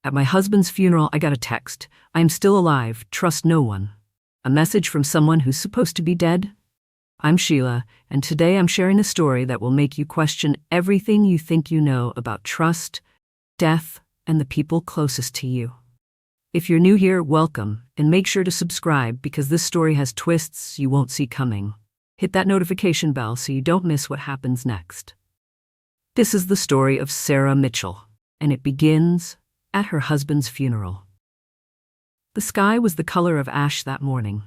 At my husband's funeral, I got a text. I am still alive. Trust no one. A message from someone who's supposed to be dead? I'm Sheila, and today I'm sharing a story that will make you question everything you think you know about trust, death, and the people closest to you. If you're new here, welcome, and make sure to subscribe because this story has twists you won't see coming. Hit that notification bell so you don't miss what happens next. This is the story of Sarah Mitchell, and it begins at her husband's funeral. The sky was the color of ash that morning.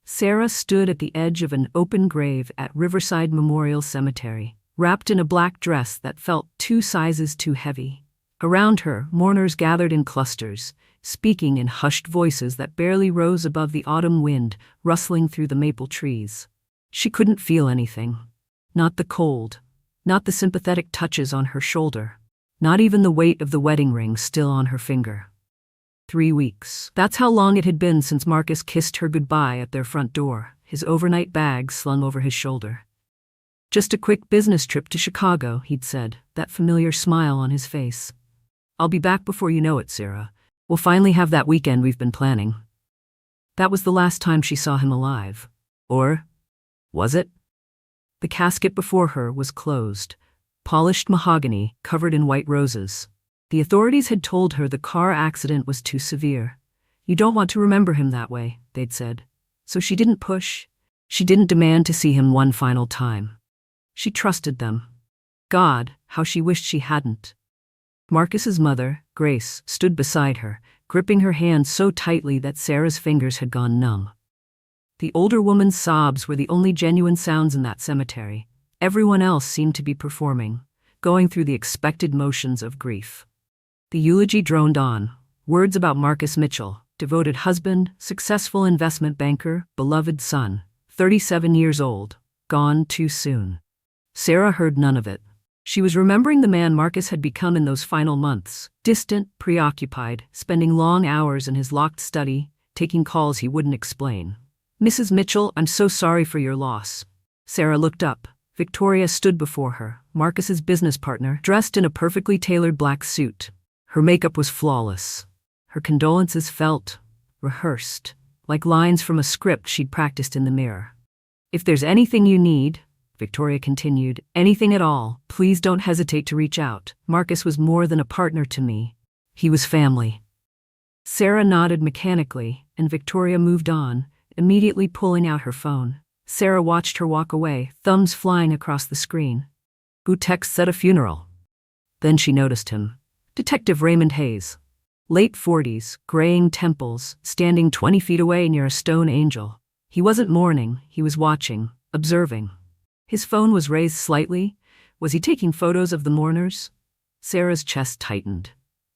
Sarah stood at the edge of an open grave at Riverside Memorial Cemetery, wrapped in a black dress that felt 2 sizes too heavy. Around her, mourners gathered in clusters, speaking in hushed voices that barely rose above the autumn wind rustling through the maple trees. She couldn't feel anything. Not the cold, not the sympathetic touches on her shoulder, not even the weight of the wedding ring still on her finger. 3 weeks. That's how long it had been since Marcus kissed her goodbye at their front door, his overnight bag slung over his shoulder. Just a quick business trip to Chicago, he'd said, that familiar smile on his face. I'll be back before you know it, Sarah. We'll finally have that weekend we've been planning. That was the last time she saw him alive. Or was it? The casket before her was closed, polished mahogany covered in white roses. The authorities had told her the car accident was too severe. You don't want to remember him that way, they'd said. So she didn't push. She didn't demand to see him one final time. She trusted them. God, how she wished she hadn't. Marcus's mother, Grace, stood beside her, gripping her hand so tightly that Sarah's fingers had gone numb. The older woman's sobs were the only genuine sounds in that cemetery. Everyone else seemed to be performing, going through the expected motions of grief. The eulogy droned on, words about Marcus Mitchell, devoted husband, successful investment banker, beloved son, 37 years old, gone too soon. Sarah heard none of it. She was remembering the man Marcus had become in those final months, distant, preoccupied, spending long hours in his locked study, taking calls he wouldn't explain. Mrs. Mitchell, I'm so sorry for your loss. Sarah looked up. Victoria stood before her, Marcus's business partner, dressed in a perfectly tailored black suit. Her makeup was flawless. Her condolences felt rehearsed, like lines from a script she'd practiced in the mirror. If there's anything you need, Victoria continued, anything at all, please don't hesitate to reach out. Marcus was more than a partner to me. He was family. Sarah nodded mechanically, and Victoria moved on, immediately pulling out her phone. Sarah watched her walk away, thumbs flying across the screen. Who texts at a funeral? Then she noticed him. Detective Raymond Hayes. Late 40s, graying temples, standing 20 feet away near a stone angel. He wasn't mourning, he was watching, observing. His phone was raised slightly. Was he taking photos of the mourners? Sarah's chest tightened.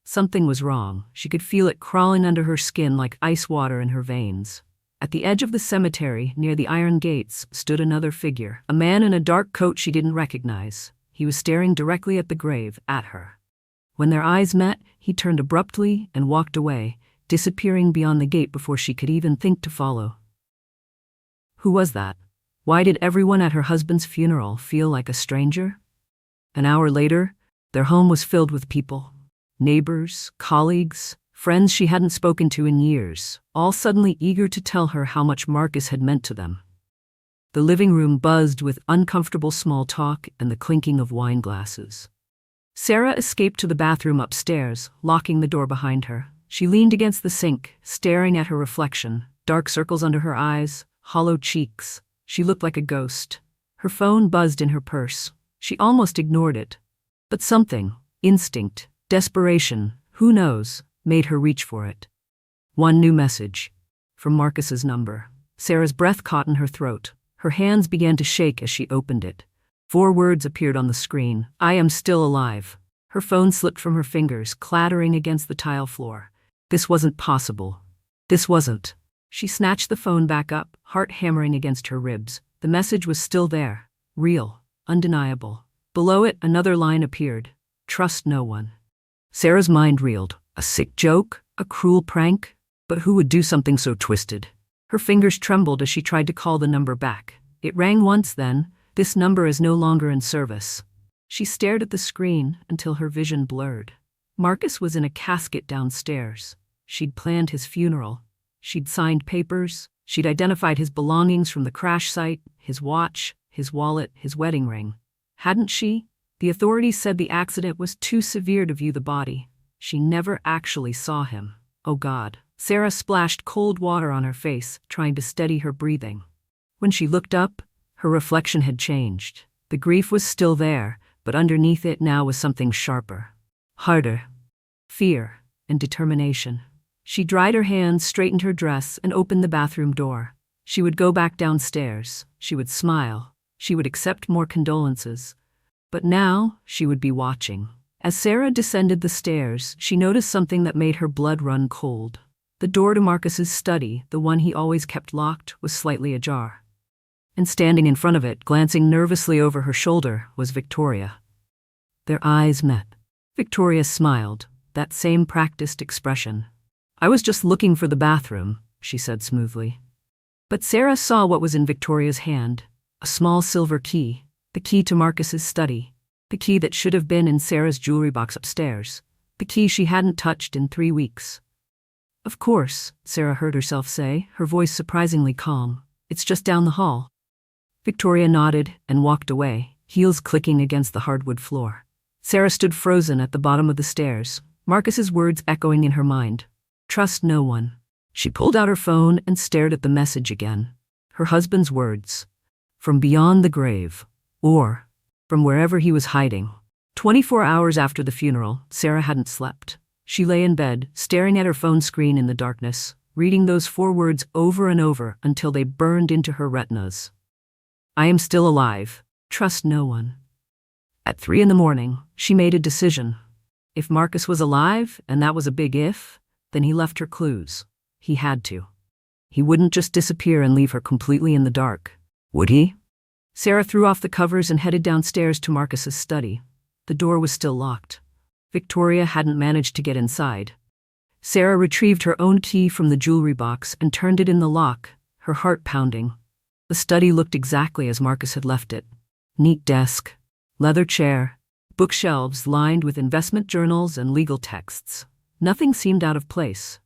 Something was wrong. She could feel it crawling under her skin like ice water in her veins. At the edge of the cemetery, near the iron gates, stood another figure, a man in a dark coat she didn't recognize. He was staring directly at the grave, at her. When their eyes met, he turned abruptly and walked away, disappearing beyond the gate before she could even think to follow. Who was that? Why did everyone at her husband's funeral feel like a stranger? An hour later, their home was filled with people. Neighbors, colleagues, friends she hadn't spoken to in years, all suddenly eager to tell her how much Marcus had meant to them. The living room buzzed with uncomfortable small talk and the clinking of wine glasses. Sarah escaped to the bathroom upstairs, locking the door behind her. She leaned against the sink, staring at her reflection, dark circles under her eyes, hollow cheeks. She looked like a ghost. Her phone buzzed in her purse. She almost ignored it. But something, instinct, desperation, who knows, made her reach for it. One new message. From Marcus's number. Sarah's breath caught in her throat. Her hands began to shake as she opened it. 4 words appeared on the screen. I am still alive. Her phone slipped from her fingers, clattering against the tile floor. This wasn't possible. This wasn't. She snatched the phone back up, heart hammering against her ribs. The message was still there. Real. Undeniable. Below it, another line appeared. Trust no one. Sarah's mind reeled. A sick joke? A cruel prank? But who would do something so twisted? Her fingers trembled as she tried to call the number back. It rang once then. This number is no longer in service. She stared at the screen until her vision blurred. Marcus was in a casket downstairs. She'd planned his funeral. She'd signed papers. She'd identified his belongings from the crash site, his watch, his wallet, his wedding ring. Hadn't she? The authorities said the accident was too severe to view the body. She never actually saw him. Oh God. Sarah splashed cold water on her face, trying to steady her breathing. When she looked up, her reflection had changed. The grief was still there, but underneath it now was something sharper. Harder. Fear and determination. She dried her hands, straightened her dress, and opened the bathroom door. She would go back downstairs. She would smile. She would accept more condolences. But now, she would be watching. As Sarah descended the stairs, she noticed something that made her blood run cold. The door to Marcus's study, the one he always kept locked, was slightly ajar. And standing in front of it, glancing nervously over her shoulder, was Victoria. Their eyes met. Victoria smiled, that same practiced expression. "I was just looking for the bathroom," she said smoothly. But Sarah saw what was in Victoria's hand, a small silver key, the key to Marcus's study, the key that should have been in Sarah's jewelry box upstairs, the key she hadn't touched in 3 weeks. "Of course," Sarah heard herself say, her voice surprisingly calm. "It's just down the hall." Victoria nodded and walked away, heels clicking against the hardwood floor. Sarah stood frozen at the bottom of the stairs, Marcus's words echoing in her mind. "Trust no one." She pulled out her phone and stared at the message again. Her husband's words. From beyond the grave. Or from wherever he was hiding. 24 hours after the funeral, Sarah hadn't slept. She lay in bed, staring at her phone screen in the darkness, reading those 4 words over and over until they burned into her retinas. "I am still alive. Trust no one." At 3 a.m, she made a decision. If Marcus was alive, and that was a big if, then he left her clues. He had to. He wouldn't just disappear and leave her completely in the dark, would he? Sarah threw off the covers and headed downstairs to Marcus's study. The door was still locked. Victoria hadn't managed to get inside. Sarah retrieved her own key from the jewelry box and turned it in the lock, her heart pounding. The study looked exactly as Marcus had left it. Neat desk, leather chair, bookshelves lined with investment journals and legal texts. Nothing seemed out of place.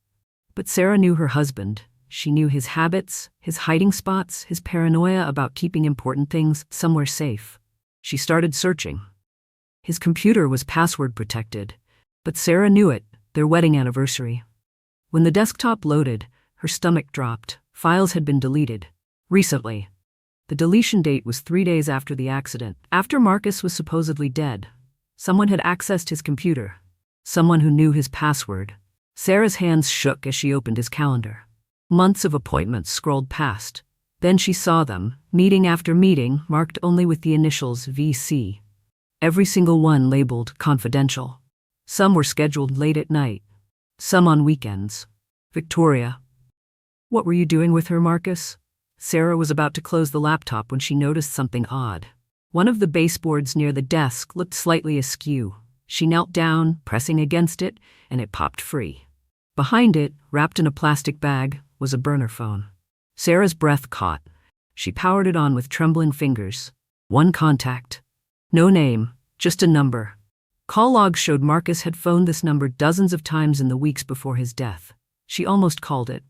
But Sarah knew her husband. She knew his habits, his hiding spots, his paranoia about keeping important things somewhere safe. She started searching. His computer was password protected, but Sarah knew it, their wedding anniversary. When the desktop loaded, her stomach dropped. Files had been deleted. Recently. The deletion date was 3 days after the accident, after Marcus was supposedly dead. Someone had accessed his computer. Someone who knew his password. Sarah's hands shook as she opened his calendar. Months of appointments scrolled past. Then she saw them, meeting after meeting, marked only with the initials VC. Every single one labeled confidential. Some were scheduled late at night. Some on weekends. Victoria. "What were you doing with her, Marcus?" Sarah was about to close the laptop when she noticed something odd. One of the baseboards near the desk looked slightly askew. She knelt down, pressing against it, and it popped free. Behind it, wrapped in a plastic bag, was a burner phone. Sarah's breath caught. She powered it on with trembling fingers. One contact. No name, just a number. Call logs showed Marcus had phoned this number dozens of times in the weeks before his death. She almost called it.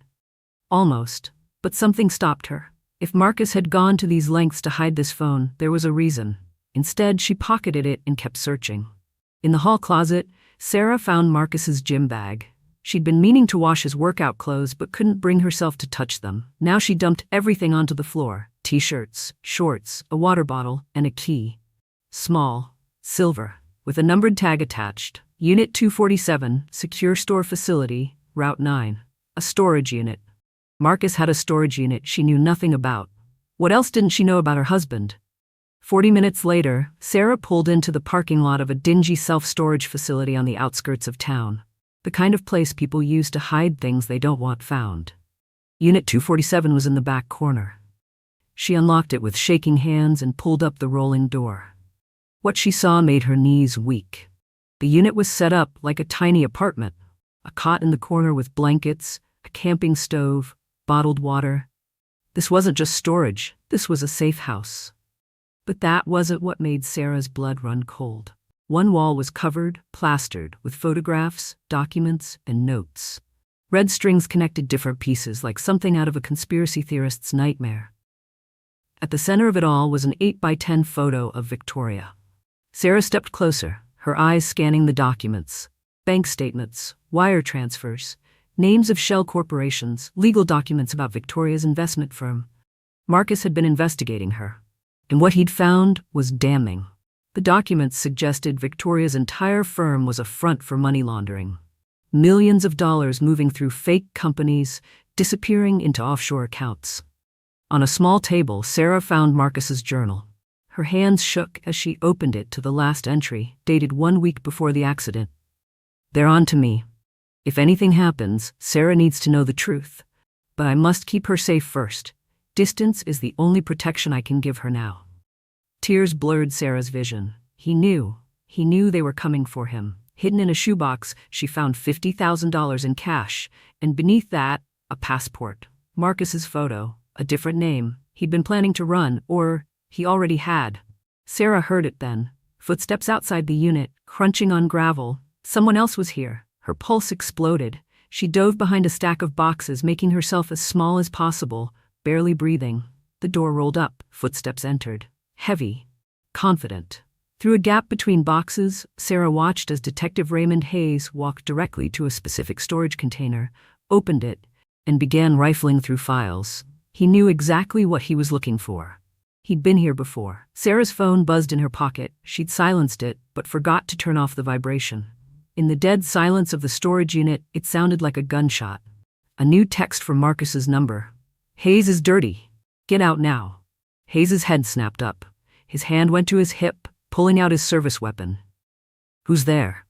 Almost. But something stopped her. If Marcus had gone to these lengths to hide this phone, there was a reason. Instead, she pocketed it and kept searching. In the hall closet, Sarah found Marcus's gym bag. She'd been meaning to wash his workout clothes but couldn't bring herself to touch them. Now she dumped everything onto the floor. T-shirts, shorts, a water bottle, and a key. Small, silver, with a numbered tag attached. Unit 247, Secure Store Facility, Route 9. A storage unit. Marcus had a storage unit she knew nothing about. What else didn't she know about her husband? 40 minutes later, Sarah pulled into the parking lot of a dingy self-storage facility on the outskirts of town. The kind of place people use to hide things they don't want found. Unit 247 was in the back corner. She unlocked it with shaking hands and pulled up the rolling door. What she saw made her knees weak. The unit was set up like a tiny apartment. A cot in the corner with blankets, a camping stove, bottled water. This wasn't just storage, this was a safe house. But that wasn't what made Sarah's blood run cold. One wall was covered, plastered, with photographs, documents, and notes. Red strings connected different pieces like something out of a conspiracy theorist's nightmare. At the center of it all was an 8x10 photo of Victoria. Sarah stepped closer, her eyes scanning the documents. Bank statements, wire transfers, names of shell corporations, legal documents about Victoria's investment firm. Marcus had been investigating her, and what he'd found was damning. The documents suggested Victoria's entire firm was a front for money laundering. Millions of dollars moving through fake companies, disappearing into offshore accounts. On a small table, Sarah found Marcus's journal. Her hands shook as she opened it to the last entry, dated 1 week before the accident. "They're on to me. If anything happens, Sarah needs to know the truth. But I must keep her safe first. Distance is the only protection I can give her now." Tears blurred Sarah's vision. He knew they were coming for him. Hidden in a shoebox, she found $50,000 in cash, and beneath that, a passport. Marcus's photo, a different name. He'd been planning to run, or he already had. Sarah heard it then. Footsteps outside the unit, crunching on gravel. Someone else was here. Her pulse exploded. She dove behind a stack of boxes, making herself as small as possible, barely breathing. The door rolled up. Footsteps entered. Heavy. Confident. Through a gap between boxes, Sarah watched as Detective Raymond Hayes walked directly to a specific storage container, opened it, and began rifling through files. He knew exactly what he was looking for. He'd been here before. Sarah's phone buzzed in her pocket. She'd silenced it, but forgot to turn off the vibration. In the dead silence of the storage unit, it sounded like a gunshot. A new text from Marcus's number. "Hayes is dirty. Get out now." Hayes's head snapped up. His hand went to his hip, pulling out his service weapon. "Who's there?"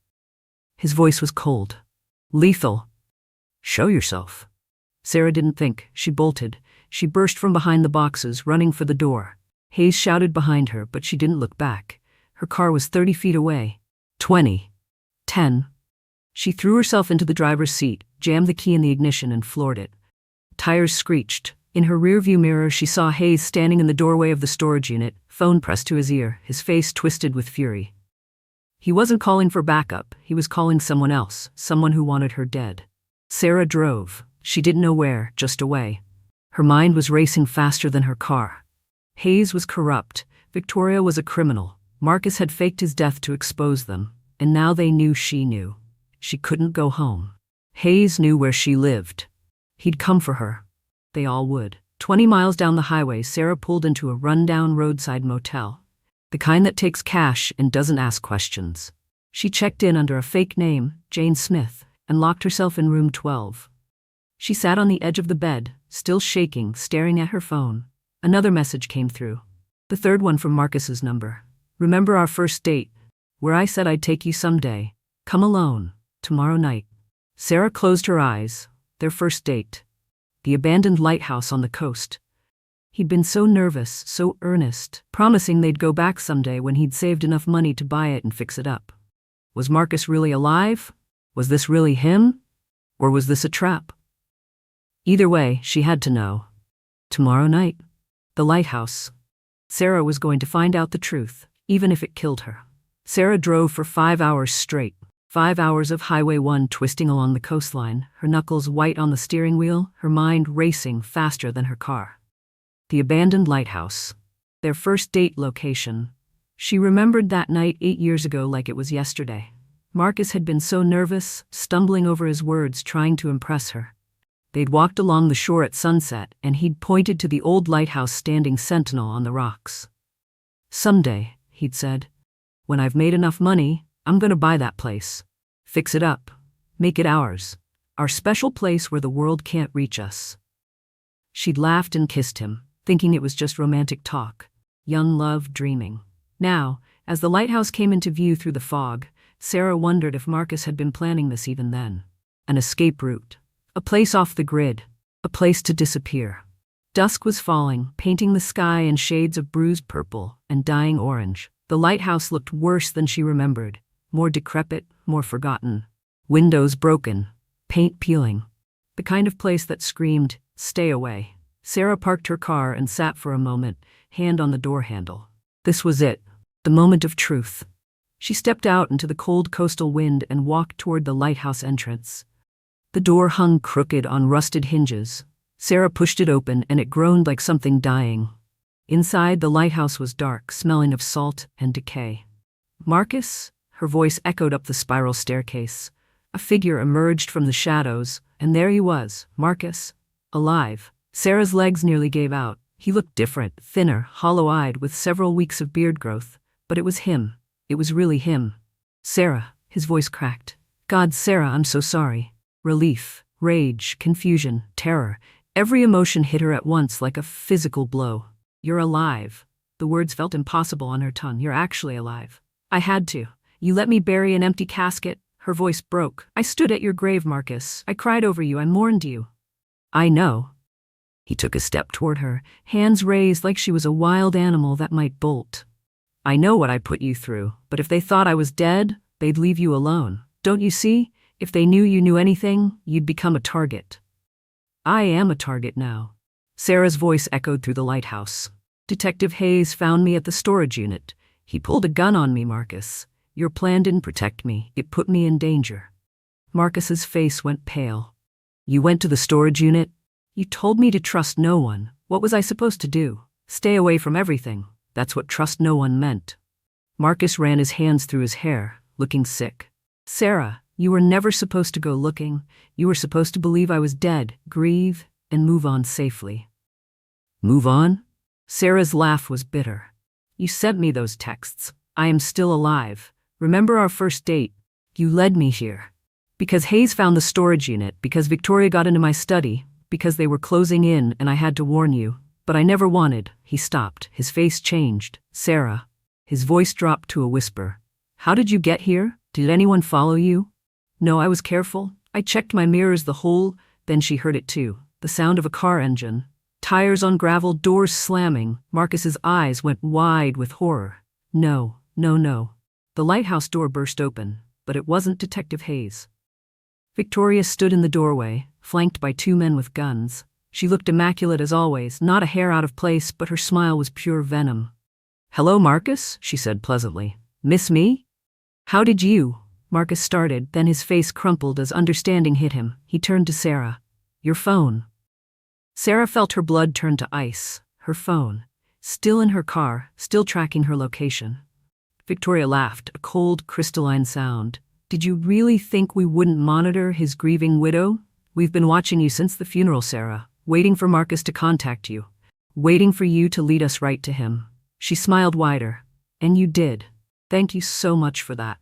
His voice was cold. "Lethal. Show yourself." Sarah didn't think. She bolted. She burst from behind the boxes, running for the door. Hayes shouted behind her, but she didn't look back. Her car was 30 feet away. 20. 10. She threw herself into the driver's seat, jammed the key in the ignition, and floored it. Tires screeched. In her rearview mirror, she saw Hayes standing in the doorway of the storage unit, phone pressed to his ear, his face twisted with fury. He wasn't calling for backup. He was calling someone else, someone who wanted her dead. Sarah drove. She didn't know where, just away. Her mind was racing faster than her car. Hayes was corrupt. Victoria was a criminal. Marcus had faked his death to expose them, and now they knew she knew. She couldn't go home. Hayes knew where she lived. He'd come for her. They all would. 20 miles down the highway, Sarah pulled into a rundown roadside motel. The kind that takes cash and doesn't ask questions. She checked in under a fake name, Jane Smith, and locked herself in room 12. She sat on the edge of the bed, still shaking, staring at her phone. Another message came through. The third one from Marcus's number. "Remember our first date, where I said I'd take you someday? Come alone, tomorrow night." Sarah closed her eyes. Their first date. The abandoned lighthouse on the coast. He'd been so nervous, so earnest, promising they'd go back someday when he'd saved enough money to buy it and fix it up. Was Marcus really alive? Was this really him? Or was this a trap? Either way, she had to know. Tomorrow night. The lighthouse. Sarah was going to find out the truth, even if it killed her. Sarah drove for 5 hours straight. 5 hours of Highway 1 twisting along the coastline, her knuckles white on the steering wheel, her mind racing faster than her car. The abandoned lighthouse. Their first date location. She remembered that night 8 years ago like it was yesterday. Marcus had been so nervous, stumbling over his words, trying to impress her. They'd walked along the shore at sunset, and he'd pointed to the old lighthouse standing sentinel on the rocks. "Someday," he'd said, "when I've made enough money, I'm gonna buy that place. Fix it up. Make it ours. Our special place where the world can't reach us." She'd laughed and kissed him, thinking it was just romantic talk. Young love, dreaming. Now, as the lighthouse came into view through the fog, Sarah wondered if Marcus had been planning this even then. An escape route. A place off the grid. A place to disappear. Dusk was falling, painting the sky in shades of bruised purple and dying orange. The lighthouse looked worse than she remembered. More decrepit, more forgotten. Windows broken. Paint peeling. The kind of place that screamed, "Stay away." Sarah parked her car and sat for a moment, hand on the door handle. This was it. The moment of truth. She stepped out into the cold coastal wind and walked toward the lighthouse entrance. The door hung crooked on rusted hinges. Sarah pushed it open and it groaned like something dying. Inside, the lighthouse was dark, smelling of salt and decay. "Marcus?" Her voice echoed up the spiral staircase. A figure emerged from the shadows, and there he was, Marcus, alive. Sarah's legs nearly gave out. He looked different, thinner, hollow-eyed, with several weeks of beard growth. But it was him. It was really him. "Sarah," his voice cracked. "God, Sarah, I'm so sorry." Relief, rage, confusion, terror. Every emotion hit her at once like a physical blow. "You're alive." The words felt impossible on her tongue. "You're actually alive." "I had to. You let me bury an empty casket." Her voice broke. "I stood at your grave, Marcus. I cried over you. I mourned you." "I know." He took a step toward her, hands raised like she was a wild animal that might bolt. "I know what I put you through, but if they thought I was dead, they'd leave you alone. Don't you see? If they knew you knew anything, you'd become a target." "I am a target now." Sarah's voice echoed through the lighthouse. "Detective Hayes found me at the storage unit. He pulled a gun on me, Marcus. Your plan didn't protect me. It put me in danger." Marcus's face went pale. "You went to the storage unit? You told me to trust no one. What was I supposed to do? Stay away from everything. That's what trust no one meant." Marcus ran his hands through his hair, looking sick. "Sarah, you were never supposed to go looking. You were supposed to believe I was dead, grieve, and move on safely." "Move on?" Sarah's laugh was bitter. "You sent me those texts. I am still alive. Remember our first date? You led me here. Because Hayes found the storage unit, because Victoria got into my study, because they were closing in and I had to warn you. But I never wanted." He stopped. His face changed. "Sarah." His voice dropped to a whisper. "How did you get here? Did anyone follow you?" "No, I was careful. I checked my mirrors the whole." Then she heard it too. The sound of a car engine. Tires on gravel, doors slamming. Marcus's eyes went wide with horror. No. The lighthouse door burst open, but it wasn't Detective Hayes. Victoria stood in the doorway, flanked by two men with guns. She looked immaculate as always, not a hair out of place, but her smile was pure venom. "Hello, Marcus," she said pleasantly. "Miss me?" "How did you?" Marcus started, then his face crumpled as understanding hit him. He turned to Sarah. "Your phone." Sarah felt her blood turn to ice. Her phone. Still in her car, still tracking her location. Victoria laughed, a cold, crystalline sound. "Did you really think we wouldn't monitor his grieving widow? We've been watching you since the funeral, Sarah, waiting for Marcus to contact you, waiting for you to lead us right to him." She smiled wider. "And you did. Thank you so much for that."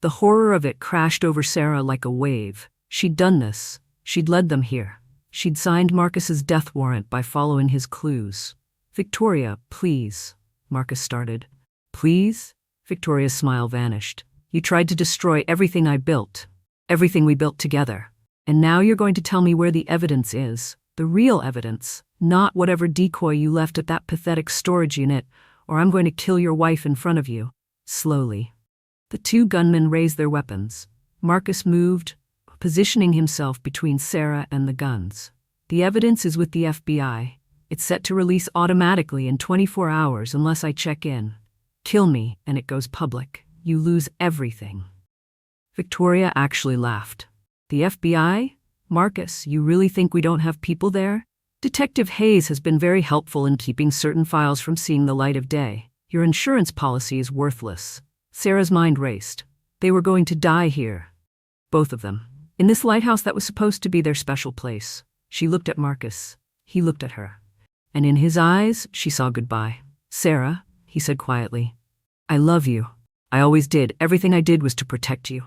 The horror of it crashed over Sarah like a wave. She'd done this. She'd led them here. She'd signed Marcus's death warrant by following his clues. "Victoria, please," Marcus started. "Please?" Victoria's smile vanished. "You tried to destroy everything I built. Everything we built together. And now you're going to tell me where the evidence is. The real evidence. Not whatever decoy you left at that pathetic storage unit, or I'm going to kill your wife in front of you." Slowly. The two gunmen raised their weapons. Marcus moved, positioning himself between Sarah and the guns. "The evidence is with the FBI. It's set to release automatically in 24 hours unless I check in. Kill me, and it goes public. You lose everything." Victoria actually laughed. "The FBI? Marcus, you really think we don't have people there? Detective Hayes has been very helpful in keeping certain files from seeing the light of day. Your insurance policy is worthless." Sarah's mind raced. They were going to die here. Both of them. In this lighthouse that was supposed to be their special place. She looked at Marcus. He looked at her. And in his eyes, she saw goodbye. "Sarah," he said quietly, "I love you. I always did. Everything I did was to protect you."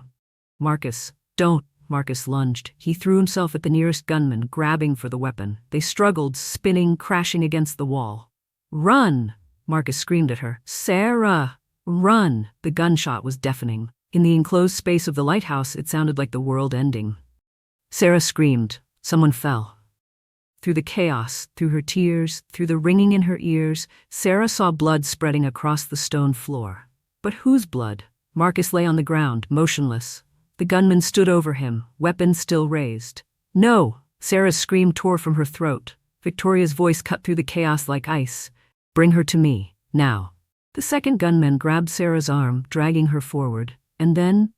"Marcus, don't." Marcus lunged. He threw himself at the nearest gunman, grabbing for the weapon. They struggled, spinning, crashing against the wall. "Run!" Marcus screamed at her. "Sarah, run!" The gunshot was deafening. In the enclosed space of the lighthouse, it sounded like the world ending. Sarah screamed. Someone fell. Through the chaos, through her tears, through the ringing in her ears, Sarah saw blood spreading across the stone floor. But whose blood? Marcus lay on the ground, motionless. The gunman stood over him, weapon still raised. "No!" Sarah's scream tore from her throat. Victoria's voice cut through the chaos like ice. "Bring her to me, now." The second gunman grabbed Sarah's arm, dragging her forward, and then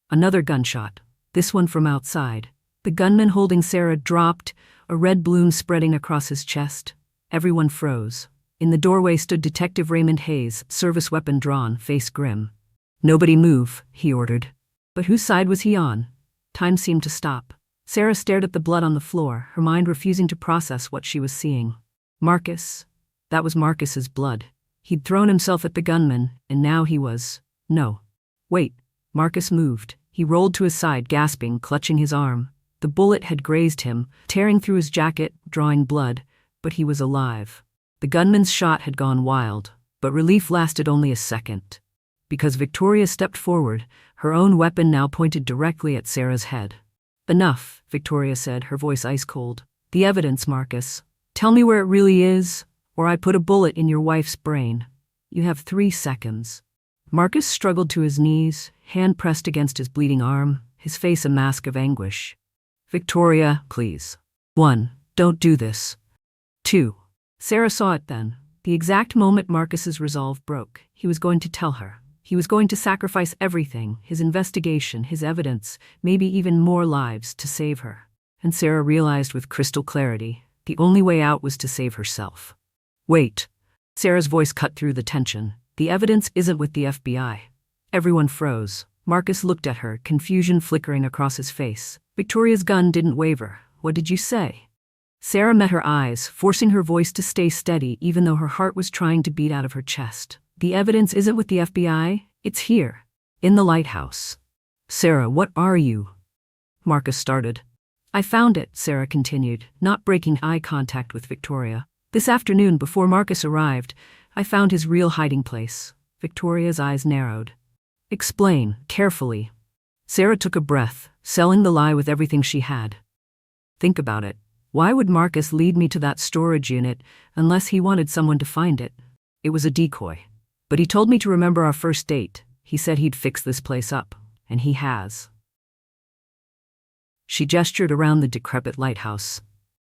another gunshot, this one from outside. The gunman holding Sarah dropped, a red bloom spreading across his chest. Everyone froze. In the doorway stood Detective Raymond Hayes, service weapon drawn, face grim. "Nobody move," he ordered. But whose side was he on? Time seemed to stop. Sarah stared at the blood on the floor, her mind refusing to process what she was seeing. Marcus. That was Marcus's blood. He'd thrown himself at the gunman, and now he was… No. Wait. Marcus moved. He rolled to his side, gasping, clutching his arm. The bullet had grazed him, tearing through his jacket, drawing blood, but he was alive. The gunman's shot had gone wild, but relief lasted only a second. Because Victoria stepped forward, her own weapon now pointed directly at Sarah's head. "Enough," Victoria said, her voice ice cold. "The evidence, Marcus. Tell me where it really is, or I put a bullet in your wife's brain. You have 3 seconds. Marcus struggled to his knees, hand pressed against his bleeding arm, his face a mask of anguish. "Victoria, please. 1. Don't do this. 2. Sarah saw it then. The exact moment Marcus's resolve broke. He was going to tell her. He was going to sacrifice everything, his investigation, his evidence, maybe even more lives, to save her. And Sarah realized with crystal clarity, the only way out was to save herself. "Wait." Sarah's voice cut through the tension. "The evidence isn't with the FBI." Everyone froze. Marcus looked at her, confusion flickering across his face. Victoria's gun didn't waver. "What did you say?" Sarah met her eyes, forcing her voice to stay steady even though her heart was trying to beat out of her chest. "The evidence isn't with the FBI. It's here. In the lighthouse." "Sarah, what are you?" Marcus started. "I found it," Sarah continued, not breaking eye contact with Victoria. "This afternoon, before Marcus arrived, I found his real hiding place." Victoria's eyes narrowed. "Explain, carefully." Sarah took a breath, selling the lie with everything she had. "Think about it. Why would Marcus lead me to that storage unit unless he wanted someone to find it? It was a decoy. But he told me to remember our first date. He said he'd fix this place up, and he has." She gestured around the decrepit lighthouse.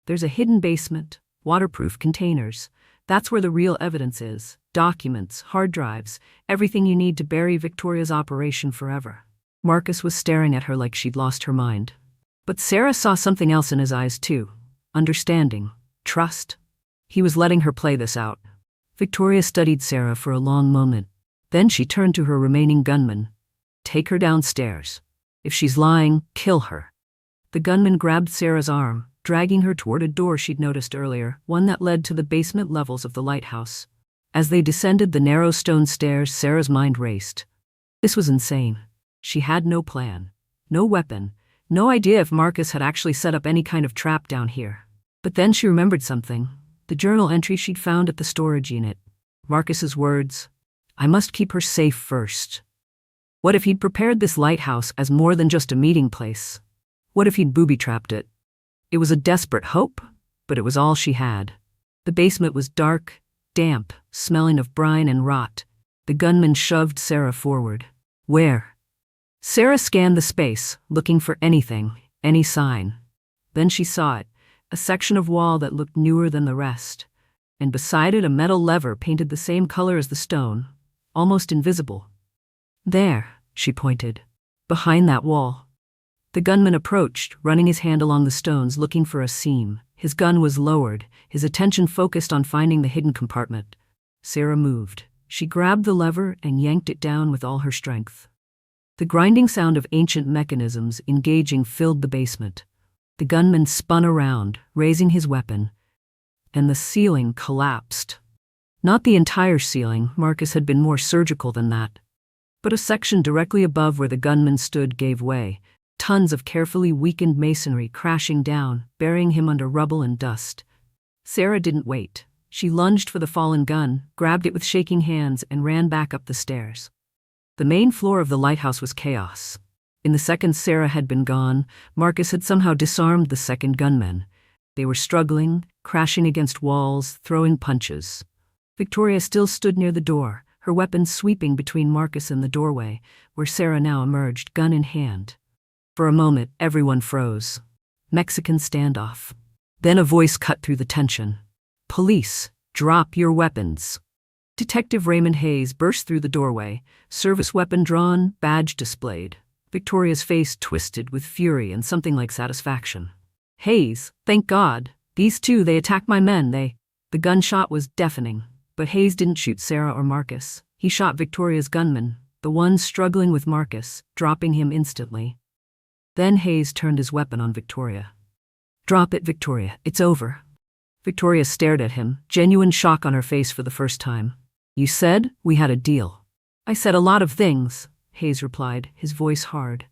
"There's a hidden basement, waterproof containers. That's where the real evidence is. Documents, hard drives, everything you need to bury Victoria's operation forever." Marcus was staring at her like she'd lost her mind. But Sarah saw something else in his eyes too. Understanding. Trust. He was letting her play this out. Victoria studied Sarah for a long moment. Then she turned to her remaining gunman. "Take her downstairs. If she's lying, kill her." The gunman grabbed Sarah's arm, dragging her toward a door she'd noticed earlier, one that led to the basement levels of the lighthouse. As they descended the narrow stone stairs, Sarah's mind raced. This was insane. She had no plan, no weapon, no idea if Marcus had actually set up any kind of trap down here. But then she remembered something. The journal entry she'd found at the storage unit. Marcus's words, "I must keep her safe first." What if he'd prepared this lighthouse as more than just a meeting place? What if he'd booby-trapped it? It was a desperate hope, but it was all she had. The basement was dark, damp, smelling of brine and rot. The gunman shoved Sarah forward. "Where?" Sarah scanned the space, looking for anything, any sign. Then she saw it, a section of wall that looked newer than the rest. And beside it a metal lever painted the same color as the stone, almost invisible. "There," she pointed. "Behind that wall." The gunman approached, running his hand along the stones looking for a seam. His gun was lowered, his attention focused on finding the hidden compartment. Sarah moved. She grabbed the lever and yanked it down with all her strength. The grinding sound of ancient mechanisms engaging filled the basement. The gunman spun around, raising his weapon, and the ceiling collapsed. Not the entire ceiling, Marcus had been more surgical than that. But a section directly above where the gunman stood gave way, tons of carefully weakened masonry crashing down, burying him under rubble and dust. Sarah didn't wait. She lunged for the fallen gun, grabbed it with shaking hands, and ran back up the stairs. The main floor of the lighthouse was chaos. In the seconds Sarah had been gone, Marcus had somehow disarmed the second gunmen. They were struggling, crashing against walls, throwing punches. Victoria still stood near the door, her weapon sweeping between Marcus and the doorway, where Sarah now emerged, gun in hand. For a moment, everyone froze. Mexican standoff. Then a voice cut through the tension. "Police, drop your weapons." Detective Raymond Hayes burst through the doorway, service weapon drawn, badge displayed. Victoria's face twisted with fury and something like satisfaction. Hayes, thank God. These two, they attacked my men, The gunshot was deafening, but Hayes didn't shoot Sarah or Marcus. He shot Victoria's gunman, the one struggling with Marcus, dropping him instantly. Then Hayes turned his weapon on Victoria. Drop it, Victoria, it's over. Victoria stared at him, genuine shock on her face for the first time. You said we had a deal. I said a lot of things, Hayes replied, his voice hard.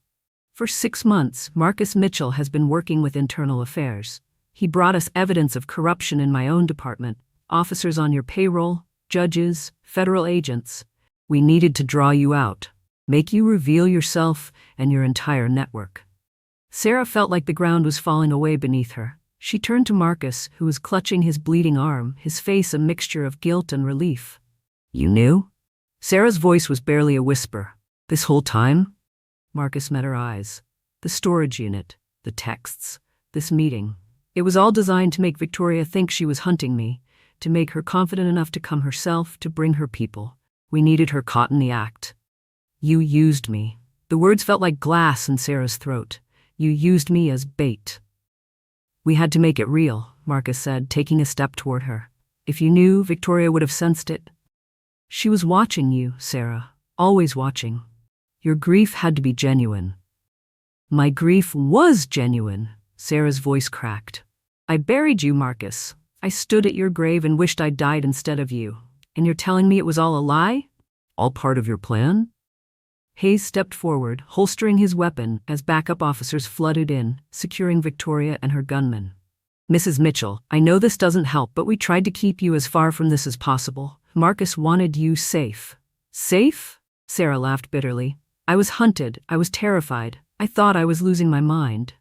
For 6 months, Marcus Mitchell has been working with internal affairs. He brought us evidence of corruption in my own department, officers on your payroll, judges, federal agents. We needed to draw you out, make you reveal yourself and your entire network. Sarah felt like the ground was falling away beneath her. She turned to Marcus, who was clutching his bleeding arm, his face a mixture of guilt and relief. You knew? Sarah's voice was barely a whisper. This whole time? Marcus met her eyes. The storage unit, the texts, this meeting. It was all designed to make Victoria think she was hunting me, to make her confident enough to come herself, to bring her people. We needed her caught in the act. You used me. The words felt like glass in Sarah's throat. You used me as bait. We had to make it real, Marcus said, taking a step toward her. If you knew, Victoria would have sensed it. She was watching you, Sarah, always watching. Your grief had to be genuine. My grief was genuine, Sarah's voice cracked. I buried you, Marcus. I stood at your grave and wished I'd died instead of you. And you're telling me it was all a lie? All part of your plan? Hayes stepped forward, holstering his weapon as backup officers flooded in, securing Victoria and her gunman. Mrs. Mitchell, I know this doesn't help, but we tried to keep you as far from this as possible. Marcus wanted you safe. Safe? Sarah laughed bitterly. I was hunted. I was terrified. I thought I was losing my mind.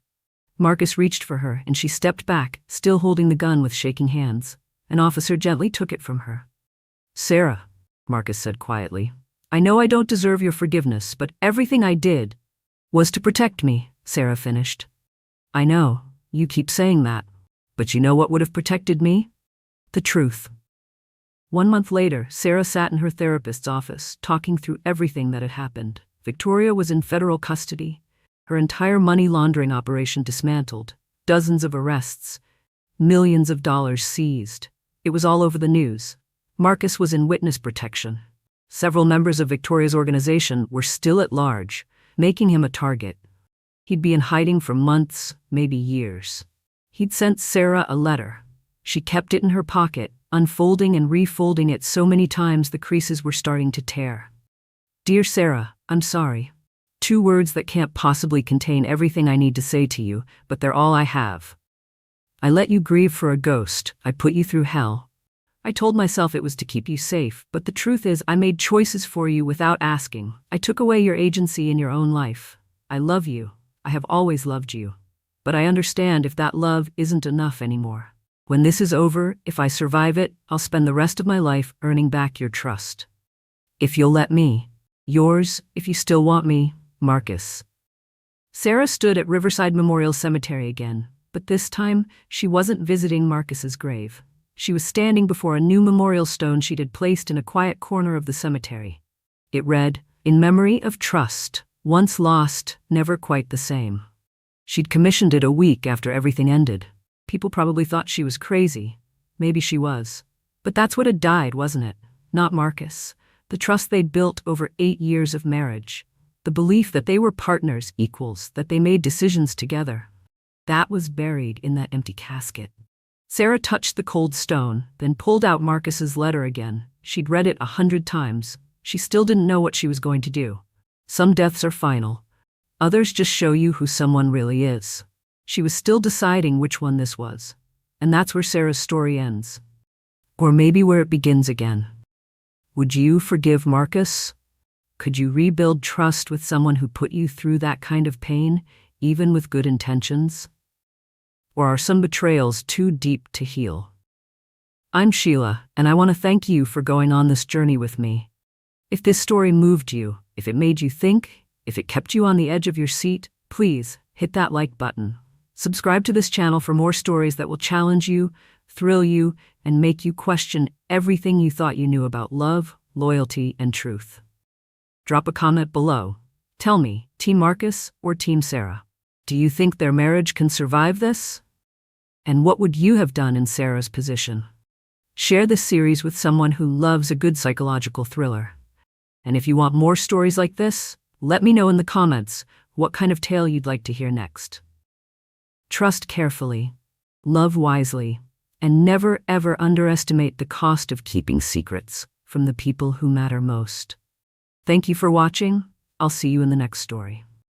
Marcus reached for her, and she stepped back, still holding the gun with shaking hands. An officer gently took it from her. Sarah, Marcus said quietly, I know I don't deserve your forgiveness, but everything I did was to protect me, Sarah finished. I know, you keep saying that, but you know what would have protected me? The truth. 1 month later, Sarah sat in her therapist's office, talking through everything that had happened. Victoria was in federal custody, her entire money laundering operation dismantled, dozens of arrests, millions of dollars seized. It was all over the news. Marcus was in witness protection. Several members of Victoria's organization were still at large, making him a target. He'd be in hiding for months, maybe years. He'd sent Sarah a letter. She kept it in her pocket, unfolding and refolding it so many times the creases were starting to tear. Dear Sarah, I'm sorry. 2 words that can't possibly contain everything I need to say to you, but they're all I have. I let you grieve for a ghost. I put you through hell. I told myself it was to keep you safe, but the truth is I made choices for you without asking. I took away your agency in your own life. I love you. I have always loved you. But I understand if that love isn't enough anymore. When this is over, if I survive it, I'll spend the rest of my life earning back your trust. If you'll let me. Yours, if you still want me, Marcus. Sarah stood at Riverside Memorial Cemetery again, but this time she wasn't visiting Marcus's grave. She was standing before a new memorial stone she'd had placed in a quiet corner of the cemetery. It read, In memory of trust, once lost, never quite the same. She'd commissioned it a week after everything ended. People probably thought she was crazy. Maybe she was. But that's what had died, wasn't it? Not Marcus. The trust they'd built over 8 years of marriage. The belief that they were partners, equals, that they made decisions together. That was buried in that empty casket. Sarah touched the cold stone, then pulled out Marcus's letter again. She'd read it 100 times. She still didn't know what she was going to do. Some deaths are final. Others just show you who someone really is. She was still deciding which one this was. And that's where Sarah's story ends. Or maybe where it begins again. Would you forgive Marcus? Could you rebuild trust with someone who put you through that kind of pain, even with good intentions? Or are some betrayals too deep to heal? I'm Sheila, and I want to thank you for going on this journey with me. If this story moved you, if it made you think, if it kept you on the edge of your seat, please hit that like button. Subscribe to this channel for more stories that will challenge you, thrill you, and make you question everything you thought you knew about love, loyalty, and truth. Drop a comment below. Tell me, Team Marcus or Team Sarah? Do you think their marriage can survive this? And what would you have done in Sarah's position? Share this series with someone who loves a good psychological thriller. And if you want more stories like this, let me know in the comments what kind of tale you'd like to hear next. Trust carefully, love wisely, and never ever underestimate the cost of keeping secrets from the people who matter most. Thank you for watching. I'll see you in the next story.